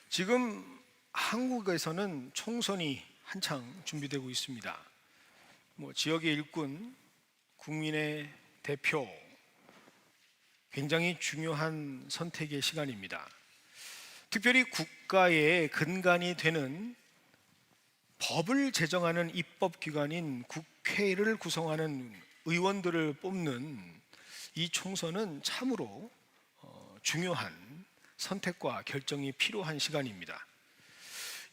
지금 한국에서는 총선이 한창 준비되고 있습니다. 지역의 일꾼, 국민의 대표, 굉장히 중요한 선택의 시간입니다. 특별히 국가의 근간이 되는 법을 제정하는 입법기관인 국회를 구성하는 의원들을 뽑는 이 총선은 참으로 중요한 선택과 결정이 필요한 시간입니다.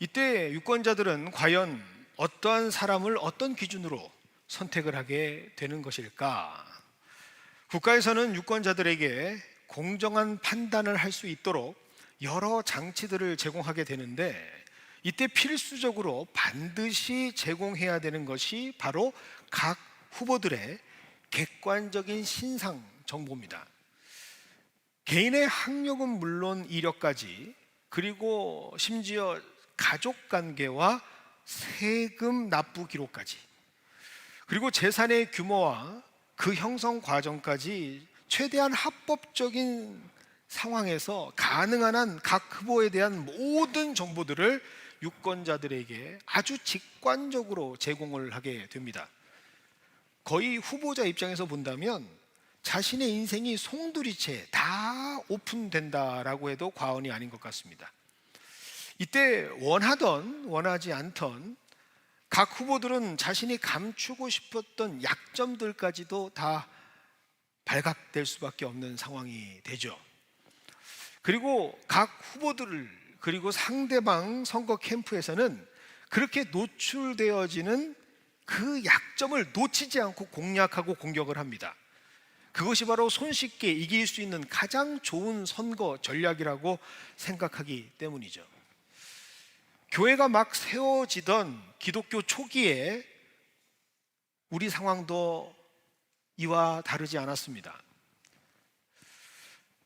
이때 유권자들은 과연 어떠한 사람을 어떤 기준으로 선택을 하게 되는 것일까? 국가에서는 유권자들에게 공정한 판단을 할 수 있도록 여러 장치들을 제공하게 되는데, 이때 필수적으로 반드시 제공해야 되는 것이 바로 각 후보들의 객관적인 신상 정보입니다. 개인의 학력은 물론 이력까지, 그리고 심지어 가족관계와 세금 납부 기록까지, 그리고 재산의 규모와 그 형성 과정까지 최대한 합법적인 상황에서 가능한 한 각 후보에 대한 모든 정보들을 유권자들에게 아주 직관적으로 제공을 하게 됩니다. 거의 후보자 입장에서 본다면 자신의 인생이 송두리째 다 오픈된다라고 해도 과언이 아닌 것 같습니다. 이때 원하던 원하지 않던 각 후보들은 자신이 감추고 싶었던 약점들까지도 다 발각될 수밖에 없는 상황이 되죠. 그리고 각 후보들, 그리고 상대방 선거 캠프에서는 그렇게 노출되어지는 그 약점을 놓치지 않고 공략하고 공격을 합니다. 그것이 바로 손쉽게 이길 수 있는 가장 좋은 선거 전략이라고 생각하기 때문이죠. 교회가 막 세워지던 기독교 초기에 우리 상황도 이와 다르지 않았습니다.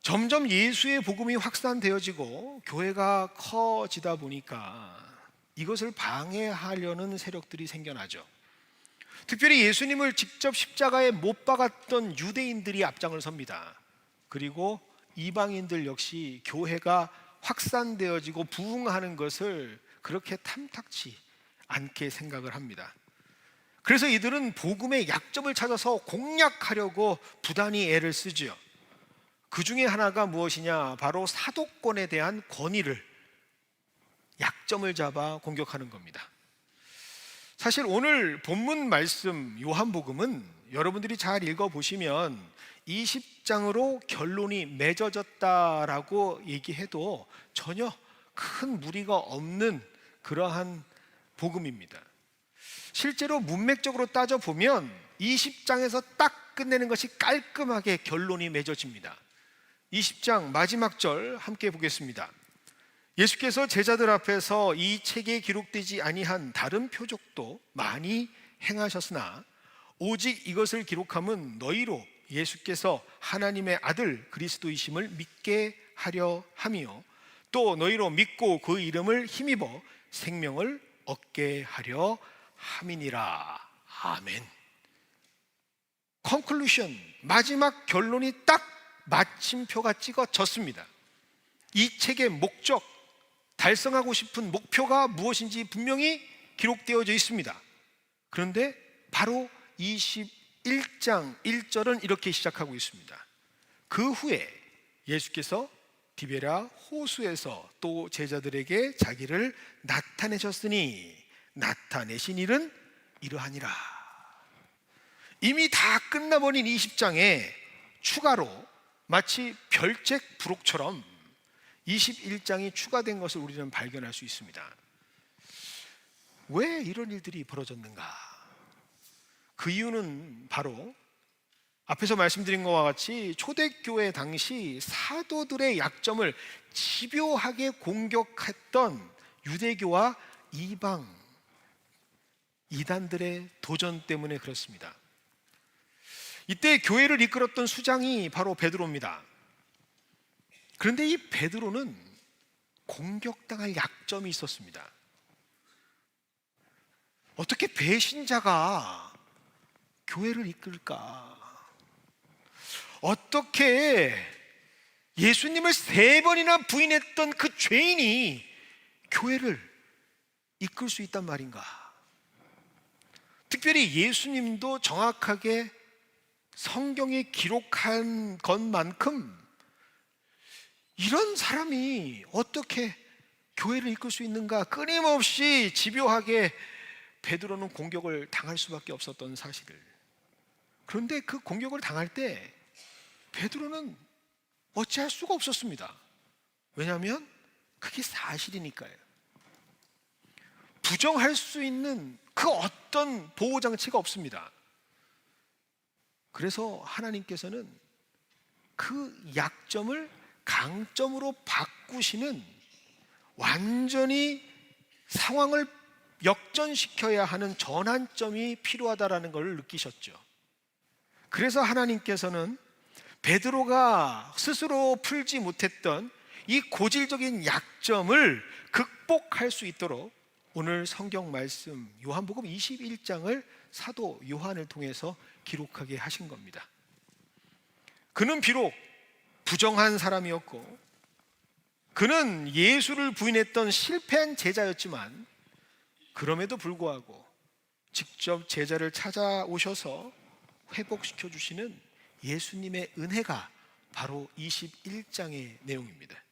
점점 예수의 복음이 확산되어지고 교회가 커지다 보니까 이것을 방해하려는 세력들이 생겨나죠. 특별히 예수님을 직접 십자가에 못 박았던 유대인들이 앞장을 섭니다. 그리고 이방인들 역시 교회가 확산되어지고 부흥하는 것을 그렇게 탐탁치 않게 생각을 합니다. 그래서 이들은 복음의 약점을 찾아서 공략하려고 부단히 애를 쓰죠. 그 중에 하나가 무엇이냐? 바로 사도권에 대한 권위를, 약점을 잡아 공격하는 겁니다. 사실 오늘 본문 말씀 요한복음은 여러분들이 잘 읽어보시면 20장으로 결론이 맺어졌다라고 얘기해도 전혀 큰 무리가 없는 그러한 복음입니다. 실제로 문맥적으로 따져보면 20장에서 딱 끝내는 것이 깔끔하게 결론이 맺어집니다. 20장 마지막 절 함께 보겠습니다. 예수께서 제자들 앞에서 이 책에 기록되지 아니한 다른 표적도 많이 행하셨으나 오직 이것을 기록함은 너희로 예수께서 하나님의 아들 그리스도이심을 믿게 하려 함이요 또 너희로 믿고 그 이름을 힘입어 생명을 얻게 하려 함이니라. 아멘. 컨클루션, 마지막 결론이 딱 마침표가 찍어졌습니다. 이 책의 목적, 달성하고 싶은 목표가 무엇인지 분명히 기록되어져 있습니다. 그런데 바로 21장 1절은 이렇게 시작하고 있습니다. 그 후에 예수께서 디베랴 호수에서 또 제자들에게 자기를 나타내셨으니 나타내신 일은 이러하니라. 이미 다 끝나버린 20장에 추가로 마치 별책 부록처럼 21장이 추가된 것을 우리는 발견할 수 있습니다. 왜 이런 일들이 벌어졌는가? 그 이유는 바로 앞에서 말씀드린 것과 같이 초대교회 당시 사도들의 약점을 집요하게 공격했던 유대교와 이방 이단들의 도전 때문에 그렇습니다. 이때 교회를 이끌었던 수장이 바로 베드로입니다. 그런데 이 베드로는 공격당할 약점이 있었습니다. 어떻게 배신자가 교회를 이끌까? 어떻게 예수님을 3번이나 부인했던 그 죄인이 교회를 이끌 수 있단 말인가? 특별히 예수님도 정확하게 성경에 기록한 것만큼 이런 사람이 어떻게 교회를 이끌 수 있는가? 끊임없이 집요하게 베드로는 공격을 당할 수밖에 없었던 사실을. 그런데 그 공격을 당할 때 베드로는 어찌할 수가 없었습니다. 왜냐하면 그게 사실이니까요. 부정할 수 있는 그 어떤 보호장치가 없습니다. 그래서 하나님께서는 그 약점을 강점으로 바꾸시는, 완전히 상황을 역전시켜야 하는 전환점이 필요하다라는 걸 느끼셨죠. 그래서 하나님께서는 베드로가 스스로 풀지 못했던 이 고질적인 약점을 극복할 수 있도록 오늘 성경 말씀 요한복음 21장을 사도 요한을 통해서 기록하게 하신 겁니다. 그는 비록 부정한 사람이었고, 그는 예수를 부인했던 실패한 제자였지만, 그럼에도 불구하고 직접 제자를 찾아오셔서 회복시켜 주시는 예수님의 은혜가 바로 21장의 내용입니다.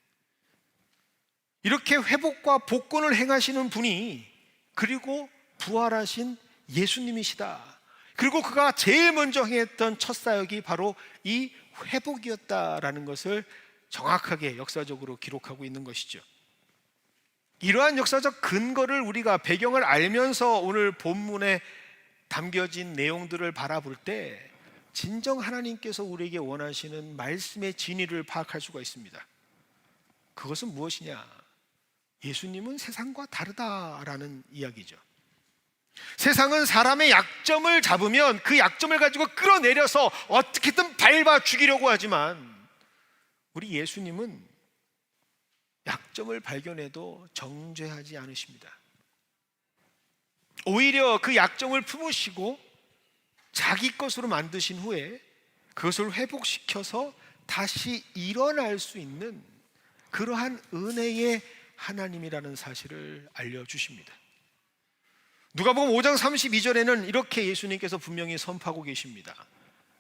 이렇게 회복과 복권을 행하시는 분이, 그리고 부활하신 예수님이시다. 그리고 그가 제일 먼저 행했던 첫 사역이 바로 이 회복이었다라는 것을 정확하게 역사적으로 기록하고 있는 것이죠. 이러한 역사적 근거를 우리가 배경을 알면서 오늘 본문에 담겨진 내용들을 바라볼 때 진정 하나님께서 우리에게 원하시는 말씀의 진리를 파악할 수가 있습니다. 그것은 무엇이냐? 예수님은 세상과 다르다라는 이야기죠. 세상은 사람의 약점을 잡으면 그 약점을 가지고 끌어내려서 어떻게든 밟아 죽이려고 하지만, 우리 예수님은 약점을 발견해도 정죄하지 않으십니다. 오히려 그 약점을 품으시고 자기 것으로 만드신 후에 그것을 회복시켜서 다시 일어날 수 있는 그러한 은혜의 하나님이라는 사실을 알려주십니다. 누가복음 5장 32절에는 이렇게 예수님께서 분명히 선포하고 계십니다.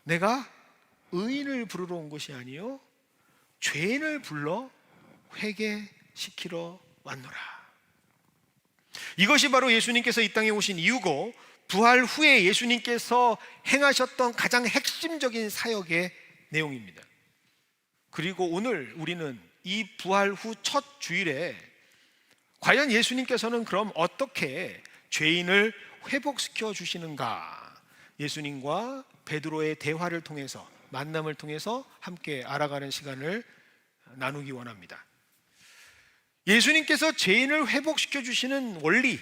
내가 의인을 부르러 온 것이 아니요 죄인을 불러 회개시키러 왔노라. 이것이 바로 예수님께서 이 땅에 오신 이유고, 부활 후에 예수님께서 행하셨던 가장 핵심적인 사역의 내용입니다. 그리고 오늘 우리는 이 부활 후 첫 주일에 과연 예수님께서는 그럼 어떻게 죄인을 회복시켜 주시는가? 예수님과 베드로의 대화를 통해서, 만남을 통해서 함께 알아가는 시간을 나누기 원합니다. 예수님께서 죄인을 회복시켜 주시는 원리,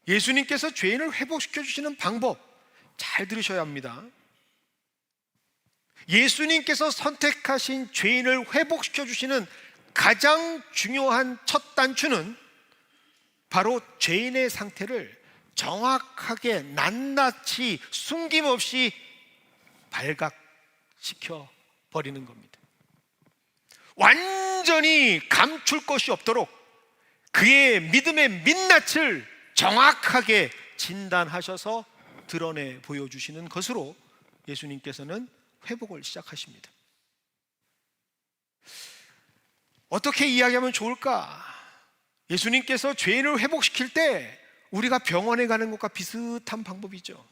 예수님께서 죄인을 회복시켜 주시는 방법 잘 들으셔야 합니다. 예수님께서 선택하신 죄인을 회복시켜 주시는 가장 중요한 첫 단추는 바로 죄인의 상태를 정확하게 낱낱이 숨김없이 발각시켜 버리는 겁니다. 완전히 감출 것이 없도록 그의 믿음의 민낯을 정확하게 진단하셔서 드러내 보여주시는 것으로 예수님께서는 회복을 시작하십니다. 어떻게 이야기하면 좋을까? 예수님께서 죄인을 회복시킬 때 우리가 병원에 가는 것과 비슷한 방법이죠.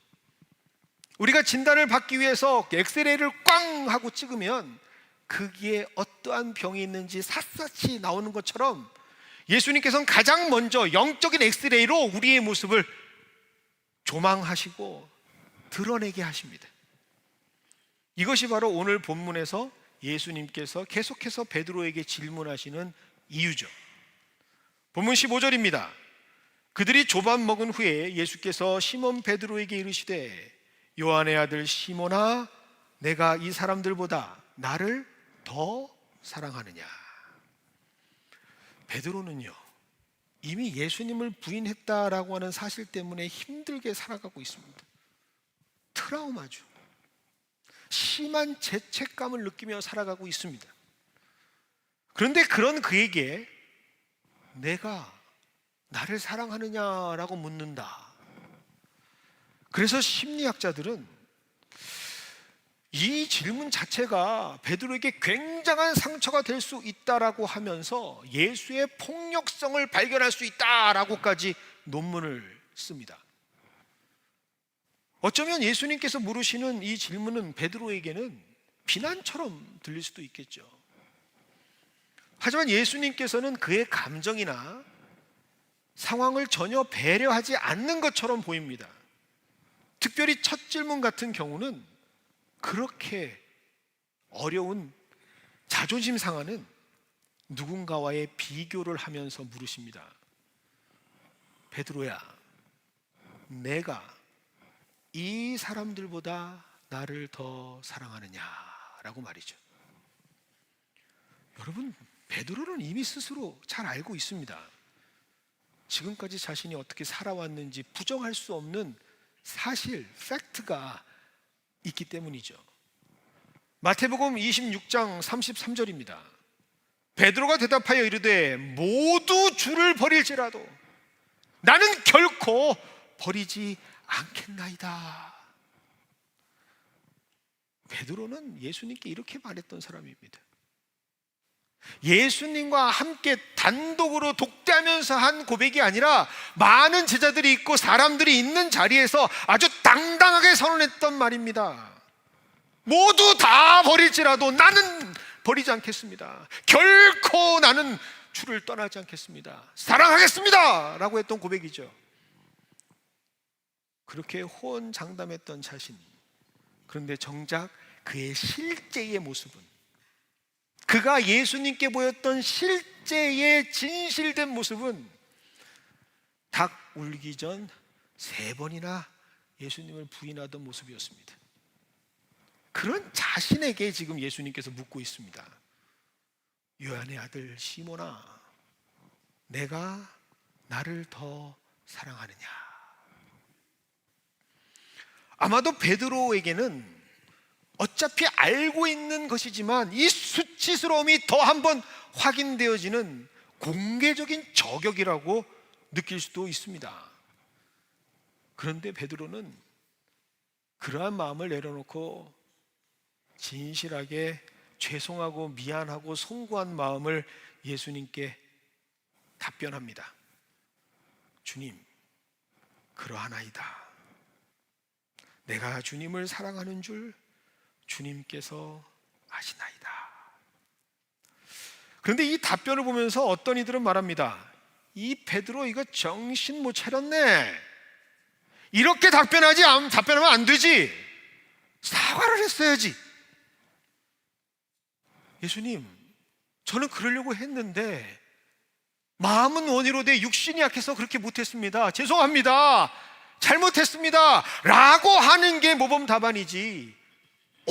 우리가 진단을 받기 위해서 엑스레이를 꽝 하고 찍으면 거기에 어떠한 병이 있는지 샅샅이 나오는 것처럼, 예수님께서는 가장 먼저 영적인 엑스레이로 우리의 모습을 조망하시고 드러내게 하십니다. 이것이 바로 오늘 본문에서 예수님께서 계속해서 베드로에게 질문하시는 이유죠. 본문 15절입니다. 그들이 조반 먹은 후에 예수께서 시몬 베드로에게 이르시되 요한의 아들 시몬아, 내가 이 사람들보다 나를 더 사랑하느냐? 베드로는요, 이미 예수님을 부인했다라고 하는 사실 때문에 힘들게 살아가고 있습니다. 트라우마죠. 심한 죄책감을 느끼며 살아가고 있습니다. 그런데 그런 그에게 내가 나를 사랑하느냐라고 묻는다. 그래서 심리학자들은 이 질문 자체가 베드로에게 굉장한 상처가 될 수 있다라고 하면서 예수의 폭력성을 발견할 수 있다라고까지 논문을 씁니다. 어쩌면 예수님께서 물으시는 이 질문은 베드로에게는 비난처럼 들릴 수도 있겠죠. 하지만 예수님께서는 그의 감정이나 상황을 전혀 배려하지 않는 것처럼 보입니다. 특별히 첫 질문 같은 경우는 그렇게 어려운 자존심 상하는 누군가와의 비교를 하면서 물으십니다. 베드로야, 내가 이 사람들보다 나를 더 사랑하느냐라고 말이죠. 여러분, 베드로는 이미 스스로 잘 알고 있습니다. 지금까지 자신이 어떻게 살아왔는지 부정할 수 없는 사실, 팩트가 있기 때문이죠. 마태복음 26장 33절입니다. 베드로가 대답하여 이르되 모두 주를 버릴지라도 나는 결코 버리지 않겠나이다. 베드로는 예수님께 이렇게 말했던 사람입니다. 예수님과 함께 단독으로 독대하면서 한 고백이 아니라 많은 제자들이 있고 사람들이 있는 자리에서 아주 당당하게 선언했던 말입니다. 모두 다 버릴지라도 나는 버리지 않겠습니다. 결코 나는 주를 떠나지 않겠습니다. 사랑하겠습니다 라고 했던 고백이죠. 그렇게 호언장담했던 자신, 그런데 정작 그의 실제의 모습은, 그가 예수님께 보였던 실제의 진실된 모습은 닭 울기 전 3번이나 예수님을 부인하던 모습이었습니다. 그런 자신에게 지금 예수님께서 묻고 있습니다. 요한의 아들 시몬아, 내가 나를 더 사랑하느냐? 아마도 베드로에게는 어차피 알고 있는 것이지만 이 수치스러움이 더 한번 확인되어지는 공개적인 저격이라고 느낄 수도 있습니다. 그런데 베드로는 그러한 마음을 내려놓고 진실하게 죄송하고 미안하고 송구한 마음을 예수님께 답변합니다. 주님, 그러하나이다. 내가 주님을 사랑하는 줄 주님께서 아시나이다. 그런데 이 답변을 보면서 어떤 이들은 말합니다. 이 베드로 이거 정신 못 차렸네. 이렇게 답변하면 안 되지. 사과를 했어야지. 예수님, 저는 그러려고 했는데 마음은 원이로 돼 육신이 약해서 그렇게 못했습니다. 죄송합니다. 잘못했습니다 라고 하는 게 모범 답안이지,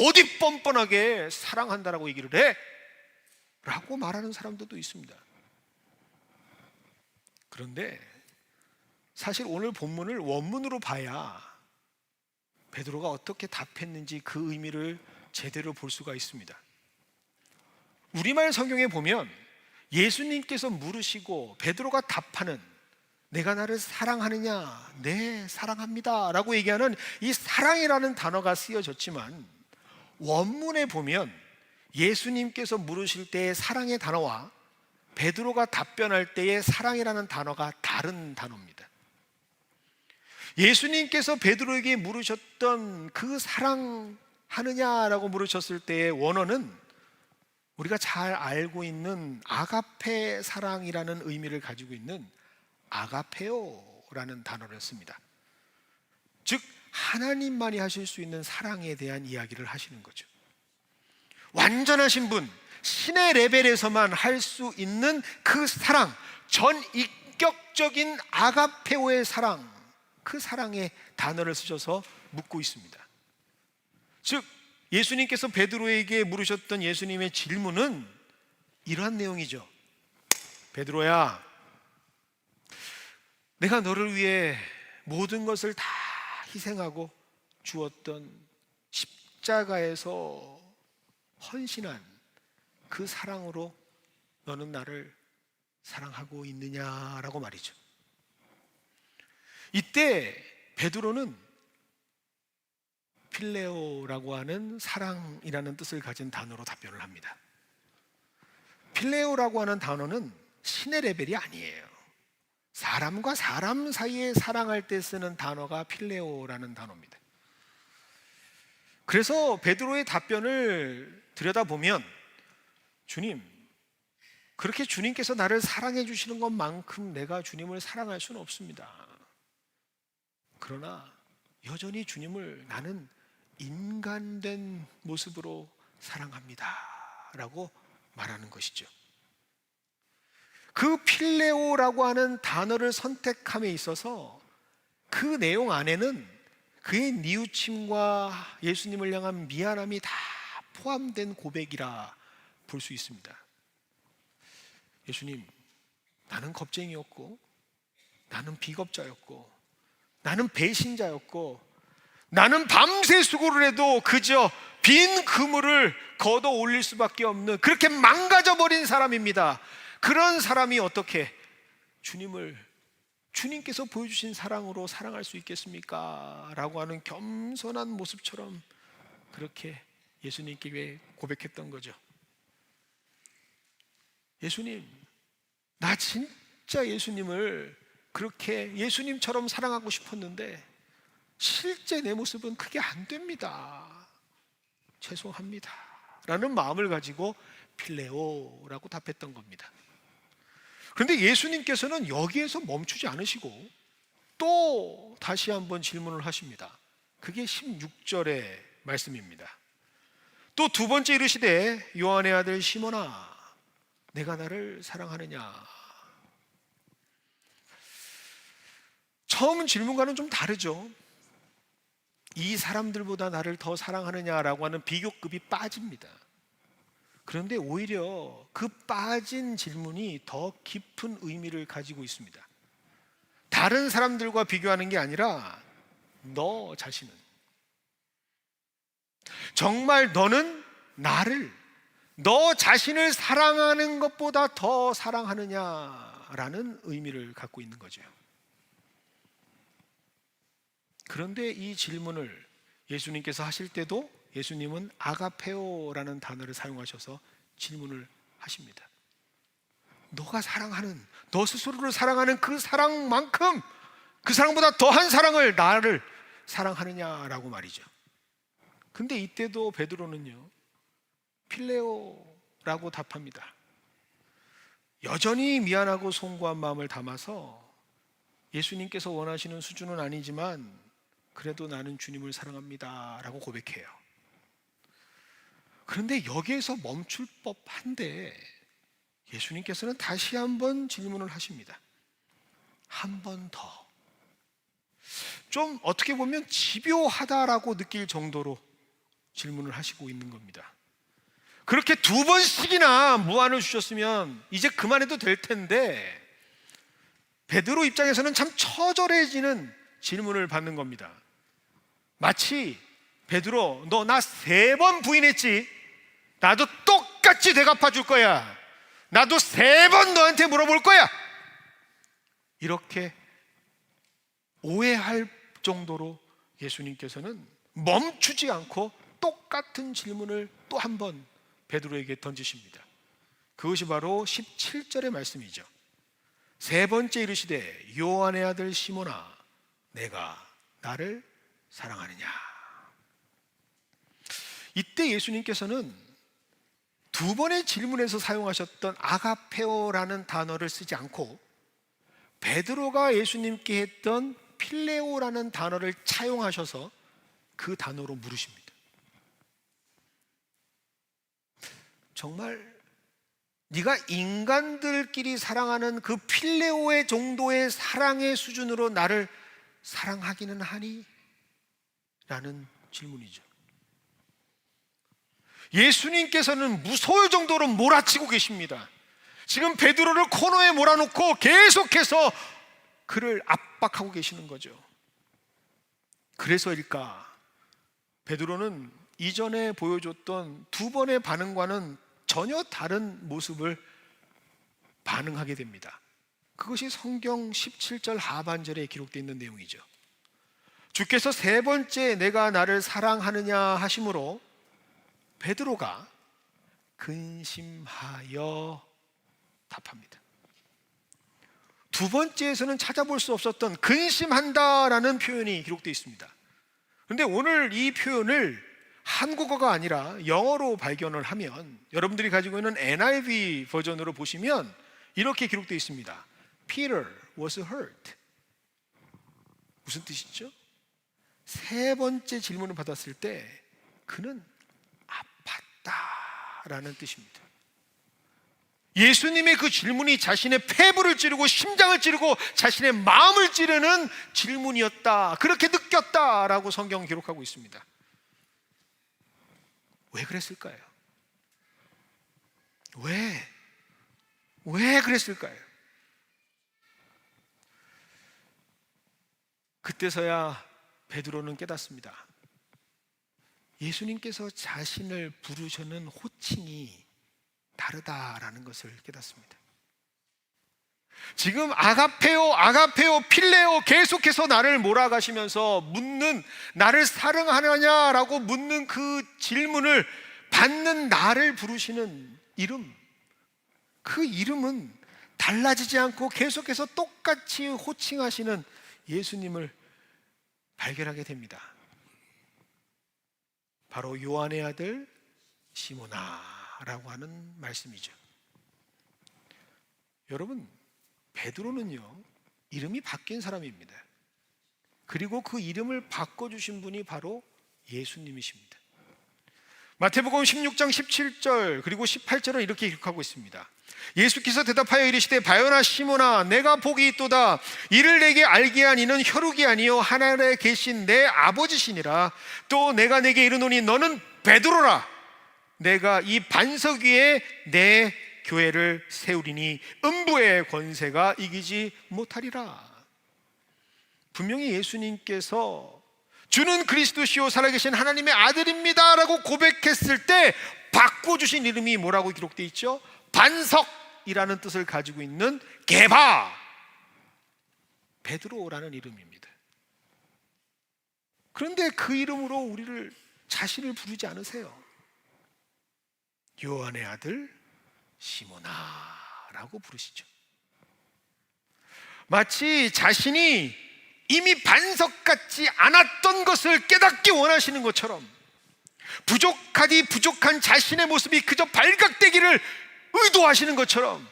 어디 뻔뻔하게 사랑한다라고 얘기를 해? 라고 말하는 사람들도 있습니다. 그런데 사실 오늘 본문을 원문으로 봐야 베드로가 어떻게 답했는지 그 의미를 제대로 볼 수가 있습니다. 우리말 성경에 보면 예수님께서 물으시고 베드로가 답하는, 내가 나를 사랑하느냐? 네, 사랑합니다 라고 얘기하는 이 사랑이라는 단어가 쓰여졌지만 원문에 보면 예수님께서 물으실 때의 사랑의 단어와 베드로가 답변할 때의 사랑이라는 단어가 다른 단어입니다. 예수님께서 베드로에게 물으셨던 그 사랑하느냐라고 물으셨을 때의 원어는 우리가 잘 알고 있는 아가페 사랑이라는 의미를 가지고 있는 아가페오라는 단어를 씁니다. 즉 하나님만이 하실 수 있는 사랑에 대한 이야기를 하시는 거죠. 완전하신 분, 신의 레벨에서만 할 수 있는 그 사랑, 전인격적인 아가페오의 사랑, 그 사랑의 단어를 쓰셔서 묻고 있습니다. 즉 예수님께서 베드로에게 물으셨던 예수님의 질문은 이러한 내용이죠. 베드로야, 내가 너를 위해 모든 것을 다 희생하고 주었던 십자가에서 헌신한 그 사랑으로 너는 나를 사랑하고 있느냐라고 말이죠. 이때 베드로는 필레오라고 하는 사랑이라는 뜻을 가진 단어로 답변을 합니다. 필레오라고 하는 단어는 신의 레벨이 아니에요. 사람과 사람 사이에 사랑할 때 쓰는 단어가 필레오라는 단어입니다. 그래서 베드로의 답변을 들여다보면, 주님, 그렇게 주님께서 나를 사랑해 주시는 것만큼 내가 주님을 사랑할 수는 없습니다. 그러나 여전히 주님을 나는 인간된 모습으로 사랑합니다 라고 말하는 것이죠. 그 필레오라고 하는 단어를 선택함에 있어서 그 내용 안에는 그의 뉘우침과 예수님을 향한 미안함이 다 포함된 고백이라 볼 수 있습니다. 예수님, 나는 겁쟁이였고, 나는 비겁자였고, 나는 배신자였고, 나는 밤새 수고를 해도 그저 빈 그물을 걷어 올릴 수밖에 없는 그렇게 망가져버린 사람입니다. 그런 사람이 어떻게 주님께서 보여주신 사랑으로 사랑할 수 있겠습니까? 라고 하는 겸손한 모습처럼 그렇게 예수님께 고백했던 거죠. 예수님, 나 진짜 예수님을 그렇게 예수님처럼 사랑하고 싶었는데 실제 내 모습은 그게 안 됩니다. 죄송합니다 라는 마음을 가지고 필레오라고 답했던 겁니다. 그런데 예수님께서는 여기에서 멈추지 않으시고 또 다시 한번 질문을 하십니다. 그게 16절의 말씀입니다. 또 두 번째 이르시되 요한의 아들 시몬아, 내가 나를 사랑하느냐. 처음 질문과는 좀 다르죠. 이 사람들보다 나를 더 사랑하느냐라고 하는 비교급이 빠집니다. 그런데 오히려 그 빠진 질문이 더 깊은 의미를 가지고 있습니다. 다른 사람들과 비교하는 게 아니라 너 자신은, 정말 너는 나를, 너 자신을 사랑하는 것보다 더 사랑하느냐라는 의미를 갖고 있는 거죠. 그런데 이 질문을 예수님께서 하실 때도 예수님은 아가페오라는 단어를 사용하셔서 질문을 하십니다. 너가 사랑하는, 너 스스로를 사랑하는 그 사랑만큼, 그 사랑보다 더한 사랑을, 나를 사랑하느냐라고 말이죠. 근데 이때도 베드로는요, 필레오라고 답합니다. 여전히 미안하고 송구한 마음을 담아서 예수님께서 원하시는 수준은 아니지만 그래도 나는 주님을 사랑합니다 라고 고백해요. 그런데 여기에서 멈출 법한데 예수님께서는 다시 한번 질문을 하십니다. 한 번 더. 좀 어떻게 보면 집요하다라고 느낄 정도로 질문을 하시고 있는 겁니다. 그렇게 두 번씩이나 무안을 주셨으면 이제 그만해도 될 텐데 베드로 입장에서는 참 처절해지는 질문을 받는 겁니다. 마치 베드로, 너 나 3번 부인했지? 나도 똑같이 되갚아 줄 거야. 나도 3번 너한테 물어볼 거야. 이렇게 오해할 정도로 예수님께서는 멈추지 않고 똑같은 질문을 또 한 번 베드로에게 던지십니다. 그것이 바로 17절의 말씀이죠. 세 번째 이르시되 요한의 아들 시몬아, 내가 나를 사랑하느냐. 이때 예수님께서는 두 번의 질문에서 사용하셨던 아가페오라는 단어를 쓰지 않고 베드로가 예수님께 했던 필레오라는 단어를 차용하셔서 그 단어로 물으십니다. 정말 네가 인간들끼리 사랑하는 그 필레오의 정도의 사랑의 수준으로 나를 사랑하기는 하니? 라는 질문이죠. 예수님께서는 무서울 정도로 몰아치고 계십니다. 지금 베드로를 코너에 몰아놓고 계속해서 그를 압박하고 계시는 거죠. 그래서일까 베드로는 이전에 보여줬던 두 번의 반응과는 전혀 다른 모습을 반응하게 됩니다. 그것이 성경 17절 하반절에 기록되어 있는 내용이죠. 주께서 세 번째 내가 나를 사랑하느냐 하심으로 베드로가 근심하여 답합니다. 두 번째에서는 찾아볼 수 없었던 근심한다라는 표현이 기록되어 있습니다. 그런데 오늘 이 표현을 한국어가 아니라 영어로 발견을 하면, 여러분들이 가지고 있는 NIV 버전으로 보시면 이렇게 기록되어 있습니다. Peter was hurt. 무슨 뜻이죠? 세 번째 질문을 받았을 때 그는 아팠다라는 뜻입니다. 예수님의 그 질문이 자신의 폐부를 찌르고 심장을 찌르고 자신의 마음을 찌르는 질문이었다, 그렇게 느꼈다라고 성경은 기록하고 있습니다. 왜 그랬을까요? 왜 그랬을까요? 그때서야 베드로는 깨닫습니다. 예수님께서 자신을 부르시는 호칭이 다르다라는 것을 깨닫습니다. 지금 아가페오, 필레오 계속해서 나를 몰아가시면서 묻는, 나를 사랑하느냐라고 묻는 그 질문을 받는 나를 부르시는 이름, 그 이름은 달라지지 않고 계속해서 똑같이 호칭하시는 예수님을 발견하게 됩니다. 바로 요한의 아들 시몬아라고 하는 말씀이죠. 여러분, 베드로는요, 이름이 바뀐 사람입니다. 그리고 그 이름을 바꿔주신 분이 바로 예수님이십니다. 마태복음 16장 17절 그리고 18절은 이렇게 기록하고 있습니다. 예수께서 대답하여 이르시되 바요나 시몬아 내가 복이 있도다. 이를 내게 알게 한 이는 혈육이 아니요 하늘에 계신 내 아버지시니라. 또 내가 내게 이르노니 너는 베드로라. 내가 이 반석 위에 내 교회를 세우리니 음부의 권세가 이기지 못하리라. 분명히 예수님께서 주는 그리스도시요 살아계신 하나님의 아들입니다 라고 고백했을 때 바꿔주신 이름이 뭐라고 기록되어 있죠? 반석이라는 뜻을 가지고 있는 게바, 베드로라는 이름입니다. 그런데 그 이름으로 우리를, 자신을 부르지 않으세요. 요한의 아들 시몬아라고 부르시죠. 마치 자신이 이미 반석 같지 않았던 것을 깨닫기 원하시는 것처럼, 부족하디 부족한 자신의 모습이 그저 발각되기를 의도하시는 것처럼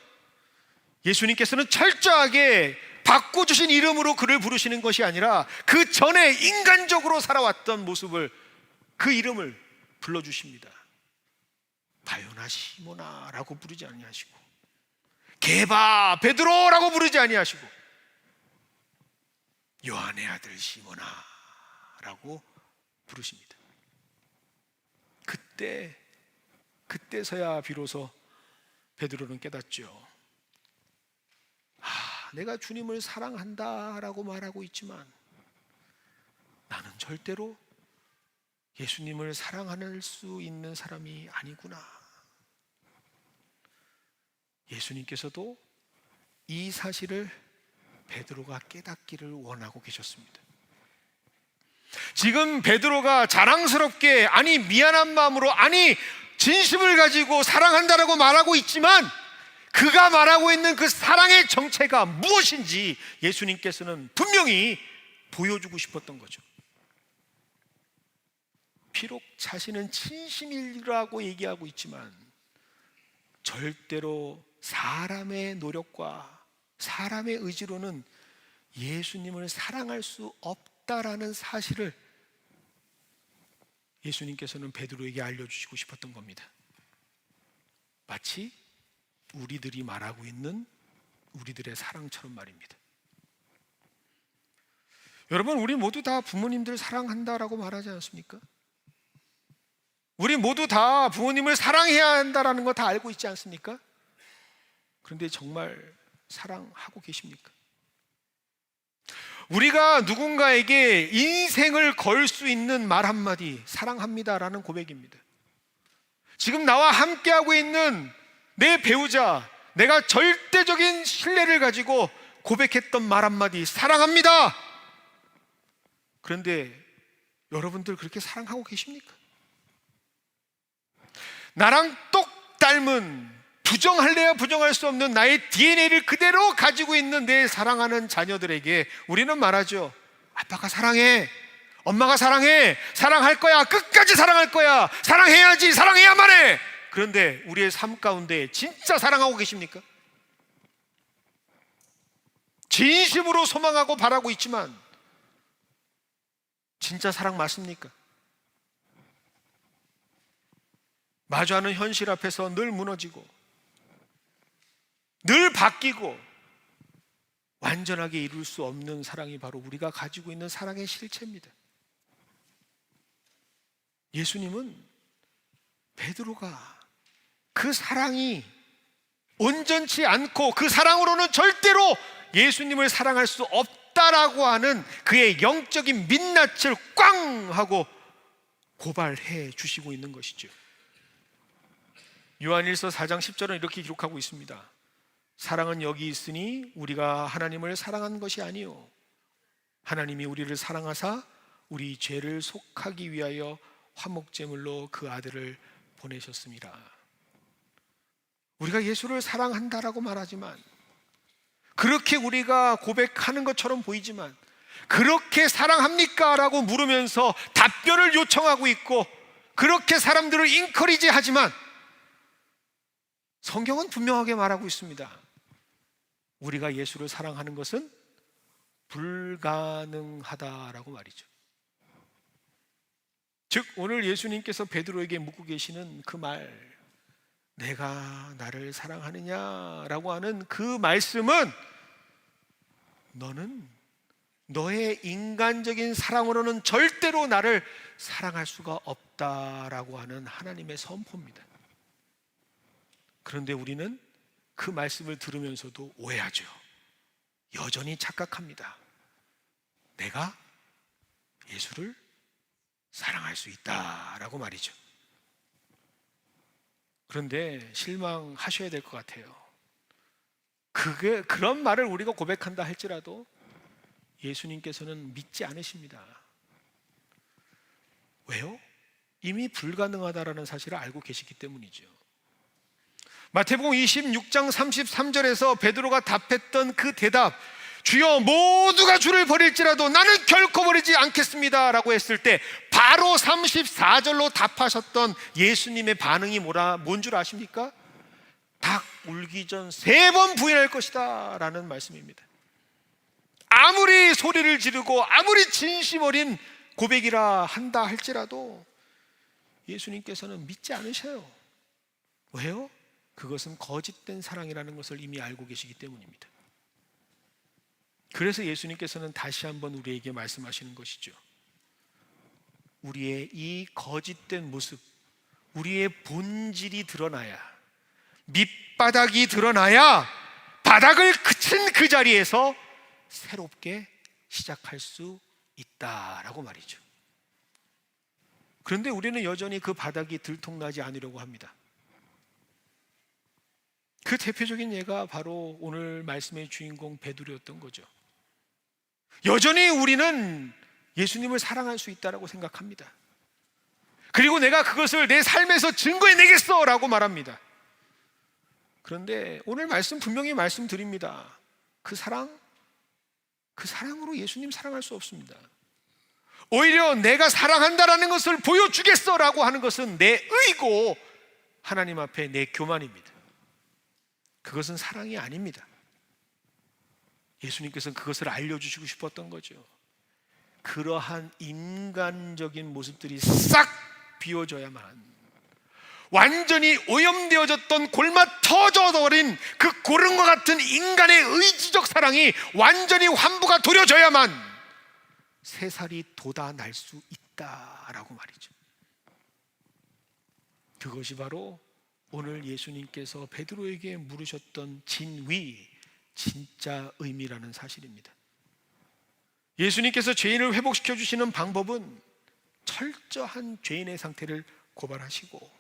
예수님께서는 철저하게 바꿔주신 이름으로 그를 부르시는 것이 아니라 그 전에 인간적으로 살아왔던 모습을, 그 이름을 불러주십니다. 바요나 시모나라고 부르지 아니하시고, 게바 베드로라고 부르지 아니하시고, 요한의 아들 시모나라고 부르십니다. 그때서야 비로소 베드로는 깨닫죠. 내가 주님을 사랑한다라고 말하고 있지만 나는 절대로 예수님을 사랑할 수 있는 사람이 아니구나. 예수님께서도 이 사실을 베드로가 깨닫기를 원하고 계셨습니다. 지금 베드로가 자랑스럽게, 아니 미안한 마음으로, 아니 진심을 가지고 사랑한다라고 말하고 있지만 그가 말하고 있는 그 사랑의 정체가 무엇인지 예수님께서는 분명히 보여주고 싶었던 거죠. 비록 자신은 진심이라고 얘기하고 있지만 절대로 사람의 노력과 사람의 의지로는 예수님을 사랑할 수 없다라는 사실을 예수님께서는 베드로에게 알려주시고 싶었던 겁니다. 마치 우리들이 말하고 있는 우리들의 사랑처럼 말입니다. 여러분, 우리 모두 다 부모님들 사랑한다라고 말하지 않습니까? 우리 모두 다 부모님을 사랑해야 한다라는 거 다 알고 있지 않습니까? 그런데 정말 사랑하고 계십니까? 우리가 누군가에게 인생을 걸 수 있는 말 한마디, 사랑합니다라는 고백입니다. 지금 나와 함께하고 있는 내 배우자, 내가 절대적인 신뢰를 가지고 고백했던 말 한마디, 사랑합니다. 그런데 여러분들 그렇게 사랑하고 계십니까? 나랑 똑 닮은, 부정할래야 부정할 수 없는 나의 DNA를 그대로 가지고 있는 내 사랑하는 자녀들에게 우리는 말하죠. 아빠가 사랑해, 엄마가 사랑해, 사랑할 거야, 끝까지 사랑할 거야, 사랑해야지, 사랑해야만 해. 그런데 우리의 삶 가운데 진짜 사랑하고 계십니까? 진심으로 소망하고 바라고 있지만 진짜 사랑 맞습니까? 마주하는 현실 앞에서 늘 무너지고 늘 바뀌고 완전하게 이룰 수 없는 사랑이 바로 우리가 가지고 있는 사랑의 실체입니다. 예수님은 베드로가 그 사랑이 온전치 않고 그 사랑으로는 절대로 예수님을 사랑할 수 없다라고 하는 그의 영적인 민낯을 꽝 하고 고발해 주시고 있는 것이죠. 요한일서 4장 10절은 이렇게 기록하고 있습니다. 사랑은 여기 있으니 우리가 하나님을 사랑한 것이 아니요 하나님이 우리를 사랑하사 우리 죄를 속하기 위하여 화목제물로 그 아들을 보내셨습니다. 우리가 예수를 사랑한다라고 말하지만, 그렇게 우리가 고백하는 것처럼 보이지만, 그렇게 사랑합니까? 라고 물으면서 답변을 요청하고 있고 그렇게 사람들을 인커리지 하지만 성경은 분명하게 말하고 있습니다. 우리가 예수를 사랑하는 것은 불가능하다라고 말이죠. 즉 오늘 예수님께서 베드로에게 묻고 계시는 그 말, 내가 나를 사랑하느냐라고 하는 그 말씀은 너는 너의 인간적인 사랑으로는 절대로 나를 사랑할 수가 없다라고 하는 하나님의 선포입니다. 그런데 우리는 그 말씀을 들으면서도 오해하죠. 여전히 착각합니다. 내가 예수를 사랑할 수 있다라고 말이죠. 그런데 실망하셔야 될 것 같아요. 그런 말을 우리가 고백한다 할지라도 예수님께서는 믿지 않으십니다. 왜요? 이미 불가능하다라는 사실을 알고 계시기 때문이죠. 마태복음 26장 33절에서 베드로가 답했던 그 대답, 주여 모두가 주를 버릴지라도 나는 결코 버리지 않겠습니다 라고 했을 때 바로 34절로 답하셨던 예수님의 반응이 뭔 줄 아십니까? 닭 울기 전 3번 부인할 것이다 라는 말씀입니다. 아무리 소리를 지르고 아무리 진심 어린 고백이라 한다 할지라도 예수님께서는 믿지 않으셔요. 왜요? 그것은 거짓된 사랑이라는 것을 이미 알고 계시기 때문입니다. 그래서 예수님께서는 다시 한번 우리에게 말씀하시는 것이죠. 우리의 이 거짓된 모습, 우리의 본질이 드러나야, 밑바닥이 드러나야 바닥을 그친 그 자리에서 새롭게 시작할 수 있다라고 말이죠. 그런데 우리는 여전히 그 바닥이 들통나지 않으려고 합니다. 그 대표적인 예가 바로 오늘 말씀의 주인공 베드로였던 거죠. 여전히 우리는 예수님을 사랑할 수 있다라고 생각합니다. 그리고 내가 그것을 내 삶에서 증거해내겠어 라고 말합니다. 그런데 오늘 말씀 분명히 말씀드립니다. 그 사랑으로 예수님 사랑할 수 없습니다. 오히려 내가 사랑한다라는 것을 보여주겠어 라고 하는 것은 내 의고 하나님 앞에 내 교만입니다. 그것은 사랑이 아닙니다. 예수님께서는 그것을 알려주시고 싶었던 거죠. 그러한 인간적인 모습들이 싹 비워져야만 완전히 오염되어졌던 골마 터져버린 그 고름과 같은 인간의 의지적 사랑이 완전히 환부가 도려져야만 새살이 돋아날 수 있다라고 말이죠. 그것이 바로 오늘 예수님께서 베드로에게 물으셨던 진위, 진짜 의미라는 사실입니다. 예수님께서 죄인을 회복시켜 주시는 방법은 철저한 죄인의 상태를 고발하시고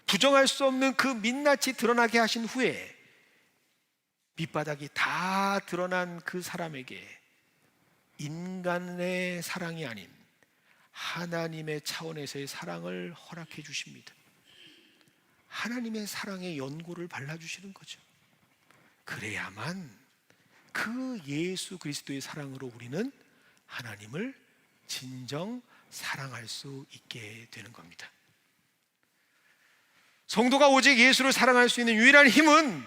부정할 수 없는 그 민낯이 드러나게 하신 후에 밑바닥이 다 드러난 그 사람에게 인간의 사랑이 아닌 하나님의 차원에서의 사랑을 허락해 주십니다. 하나님의 사랑의 연고를 발라주시는 거죠. 그래야만 그 예수 그리스도의 사랑으로 우리는 하나님을 진정 사랑할 수 있게 되는 겁니다. 성도가 오직 예수를 사랑할 수 있는 유일한 힘은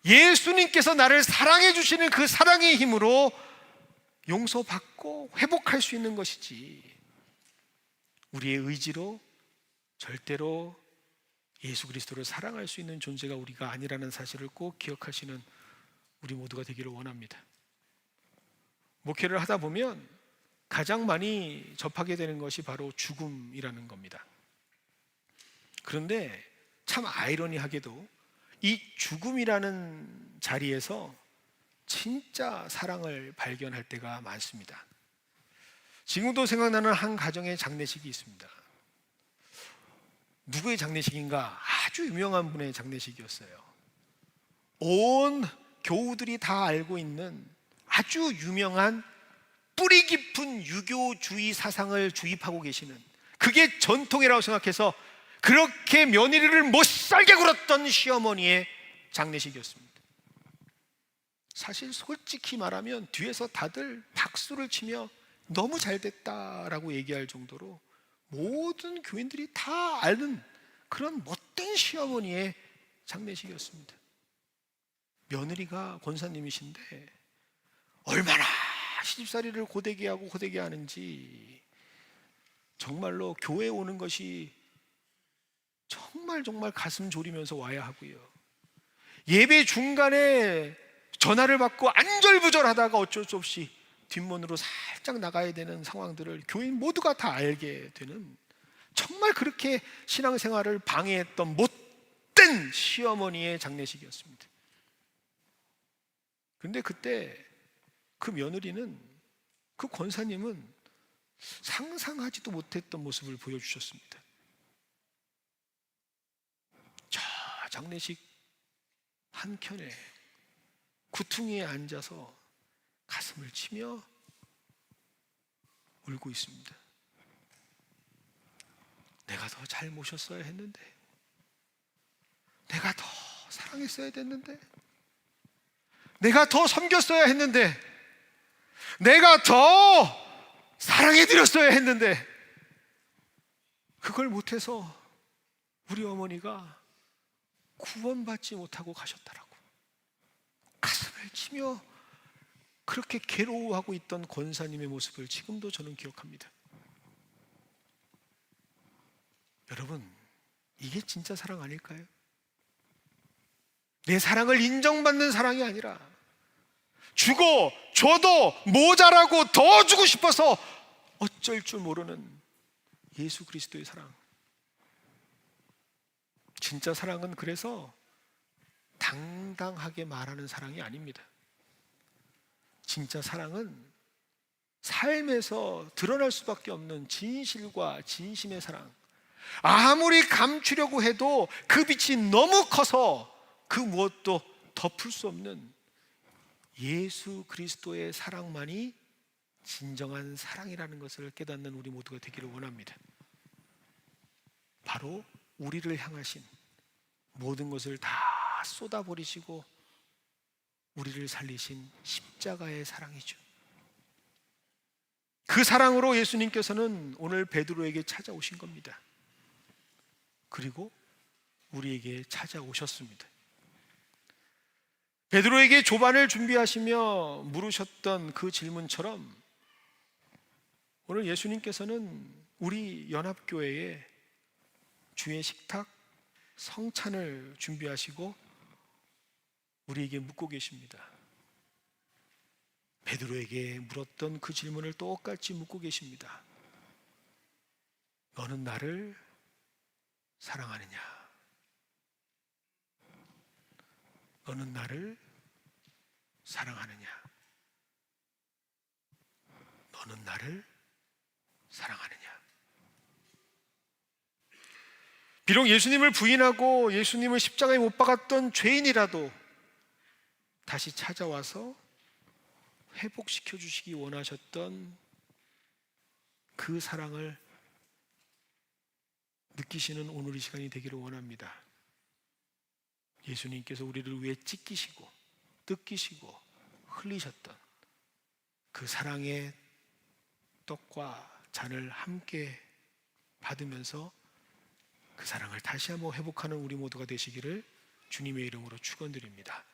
예수님께서 나를 사랑해 주시는 그 사랑의 힘으로 용서받고 회복할 수 있는 것이지, 우리의 의지로 절대로 예수 그리스도를 사랑할 수 있는 존재가 우리가 아니라는 사실을 꼭 기억하시는 우리 모두가 되기를 원합니다. 목회를 하다 보면 가장 많이 접하게 되는 것이 바로 죽음이라는 겁니다. 그런데 참 아이러니하게도 이 죽음이라는 자리에서 진짜 사랑을 발견할 때가 많습니다. 지금도 생각나는 한 가정의 장례식이 있습니다. 누구의 장례식인가? 아주 유명한 분의 장례식이었어요. 온 교우들이 다 알고 있는 아주 유명한 뿌리 깊은 유교주의 사상을 주입하고 계시는, 그게 전통이라고 생각해서 그렇게 며느리를 못 살게 굴었던 시어머니의 장례식이었습니다. 사실 솔직히 말하면 뒤에서 다들 박수를 치며 너무 잘됐다라고 얘기할 정도로 모든 교인들이 다 아는 그런 못된 시어머니의 장례식이었습니다. 며느리가 권사님이신데 얼마나 시집살이를 고되게 하고 고되게 하는지, 정말로 교회에 오는 것이 정말 가슴 졸이면서 와야 하고요, 예배 중간에 전화를 받고 안절부절하다가 어쩔 수 없이 뒷문으로 살짝 나가야 되는 상황들을 교인 모두가 다 알게 되는, 정말 그렇게 신앙생활을 방해했던 못된 시어머니의 장례식이었습니다. 그런데 그때 그 며느리는, 그 권사님은 상상하지도 못했던 모습을 보여주셨습니다. 저 장례식 한켠에 구퉁이에 앉아서 가슴을 치며 울고 있습니다. 내가 더 잘 모셨어야 했는데, 내가 더 사랑했어야 됐는데, 내가 더 섬겼어야 했는데, 내가 더 사랑해드렸어야 했는데, 그걸 못해서 우리 어머니가 구원받지 못하고 가셨다라고 가슴을 치며 그렇게 괴로워하고 있던 권사님의 모습을 지금도 저는 기억합니다. 여러분, 이게 진짜 사랑 아닐까요? 내 사랑을 인정받는 사랑이 아니라 주고 줘도 모자라고 더 주고 싶어서 어쩔 줄 모르는 예수 그리스도의 사랑. 진짜 사랑은 그래서 당당하게 말하는 사랑이 아닙니다. 진짜 사랑은 삶에서 드러날 수밖에 없는 진실과 진심의 사랑. 아무리 감추려고 해도 그 빛이 너무 커서 그 무엇도 덮을 수 없는 예수 그리스도의 사랑만이 진정한 사랑이라는 것을 깨닫는 우리 모두가 되기를 원합니다. 바로 우리를 향하신 모든 것을 다 쏟아버리시고 우리를 살리신 십자가의 사랑이죠. 그 사랑으로 예수님께서는 오늘 베드로에게 찾아오신 겁니다. 그리고 우리에게 찾아오셨습니다. 베드로에게 조반을 준비하시며 물으셨던 그 질문처럼 오늘 예수님께서는 우리 연합교회에 주의 식탁, 성찬을 준비하시고 우리에게 묻고 계십니다. 베드로에게 물었던 그 질문을 똑같이 묻고 계십니다. 너는 나를 사랑하느냐? 너는 나를 사랑하느냐? 너는 나를 사랑하느냐? 비록 예수님을 부인하고 예수님을 십자가에 못 박았던 죄인이라도 다시 찾아와서 회복시켜 주시기 원하셨던 그 사랑을 느끼시는 오늘 이 시간이 되기를 원합니다. 예수님께서 우리를 위해 찢기시고 뜯기시고 흘리셨던 그 사랑의 떡과 잔을 함께 받으면서 그 사랑을 다시 한번 회복하는 우리 모두가 되시기를 주님의 이름으로 축원드립니다.